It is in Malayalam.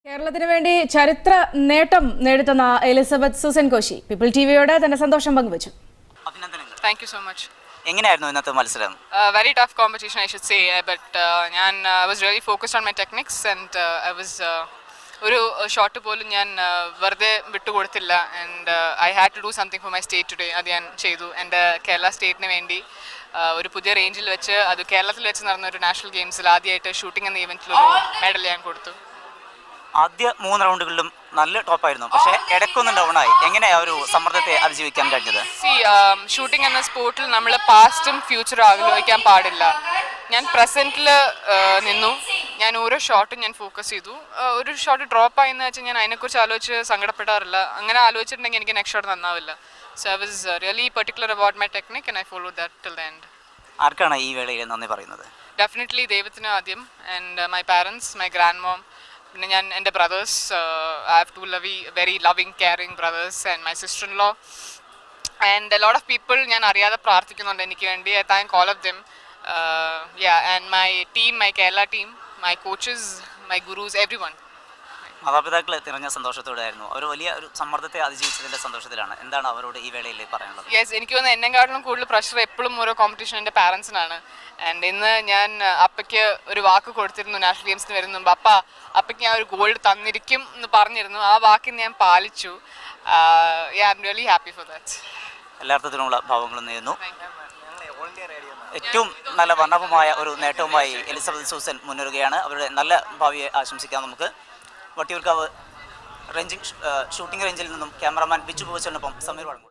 കേരളത്തിന് വേണ്ടി ചരിത്ര നേട്ടം നേടുന്ന എലിസബത്ത് സൂസൻ കോശി പീപ്പിൾ ടിവിയോട് തന്റെ സന്തോഷം പങ്കുവച്ചു. അഭിനന്ദനങ്ങൾ. Thank you so much. എങ്ങനെയായിരുന്നു ഇന്നത്തെ മത്സരം? Very tough competition, I should say, but I was really focused on my techniques and I was ഒരു ഷോട്ട് പോലും ഞാൻ വെറുതെ വിട്ടുകൊടുത്തില്ല and I had to do something for my state today. അത് ഞാൻ ചെയ്തു. എൻ്റെ കേരള സ്റ്റേറ്റിന് വേണ്ടി ഒരു പുതിയ റേഞ്ചിൽ വെച്ച് അത് കേരളത്തിൽ വെച്ച് നടന്ന ഒരു നാഷണൽ ഗെയിംസിൽ ആദ്യമായിട്ട് ഷൂട്ടിംഗ് എന്ന ഇവൻറ്റിലൊരു മെഡൽ ഞാൻ കൊടുത്തു. ആദ്യ 3 റൗണ്ടുകളിലും നല്ല ടോപ്പായിരുന്നു, പക്ഷേ ഇടയ്ക്കൊന്നും ഡൗണായി. എങ്ങനെയാ ഒരു സമ്മർദ്ദത്തെ അതിജീവിക്കാൻ കഴിഞ്ഞത്? ഷൂട്ടിംഗ് എന്ന സ്പോർട്ടിൽ നമ്മൾ പാസ്റ്റും ഫ്യൂച്ചറും ആലോചിക്കാൻ പാടില്ല. ഞാൻ പ്രസൻറ്റിൽ നിന്നു. ഞാൻ ഓരോ ഷോട്ടും ഞാൻ ഫോക്കസ് ചെയ്തു. ഒരു ഷോട്ട് ഡ്രോപ്പ് ആയെന്ന് വെച്ചാൽ ഞാൻ അതിനെക്കുറിച്ച് ആലോചിച്ച് സങ്കടപ്പെടാറില്ല. അങ്ങനെ ആലോചിച്ചിട്ടുണ്ടെങ്കിൽ എനിക്ക് നെക്സ്റ്റ് ഷോട്ട് നന്നാവില്ല. So I was really particular about my technique and I follow that till the end. ആർക്കാണ് ഈ വേളയിൽ നന്ദി പറയുന്നത്? ഡെഫിനറ്റ്ലി ദൈവത്തിന് ആദ്യം and my parents, my grand mom, പിന്നെ ഞാൻ എൻ്റെ brothers. I have two very loving caring brothers and my sister in law and a lot of people ഞാൻ അറിയാതെ പ്രാർത്ഥിക്കുന്നുണ്ട് എനിക്ക് വേണ്ടി. I thank all of them. And my team, my Kerala team, my coaches, my gurus, everyone. മാതാപിതാക്കൾ തികഞ്ഞ സന്തോഷത്തോടെയായിരുന്നു. അവർ വലിയ ഒരു സമ്മർദ്ദത്തെ അതിജീവിച്ചതിൻ്റെ സന്തോഷത്തിലാണ്. എന്താണ് അവരോട് ഈ വേളയിൽ പറയാനുള്ളത്? യെസ്, എനിക്ക് തോന്നുന്നു എന്നെക്കാട്ടിലും കൂടുതൽ പ്രഷർ എപ്പോഴും ഓരോ കോമ്പറ്റീഷൻ എൻ്റെ പാരൻസിനാണ്. ആൻഡ് ഇന്ന് ഞാൻ അപ്പയ്ക്ക് ഒരു വാക്ക് കൊടുത്തിരുന്നു നാഷണൽ ഗെയിംസിന് വരുന്നു. അപ്പയ്ക്ക് ഞാൻ ഒരു ഗോൾഡ് തന്നിരിക്കും എന്ന് പറഞ്ഞിരുന്നു. ആ വാക്കിന് ഞാൻ പാലിച്ചു. I am really happy for that. എല്ലാ അർത്ഥത്തിലുള്ള ഭാവങ്ങളും നേരുന്നു. ഏറ്റവും നല്ല വർണ്ണവുമായ ഒരു നേട്ടവുമായി എലിസബത്ത് സൂസൻ മുന്നേറുകയാണ്. അവരുടെ നല്ല ഭാവിയെ ആശംസിക്കാം നമുക്ക്. വട്ടിയൂർക്കാവ് ഷൂട്ടിംഗ് റേഞ്ചിൽ നിന്നും ക്യാമറാമാൻ ബിജു പൂവച്ചലിനൊപ്പം സമീർ വഴങ്ങൂർ.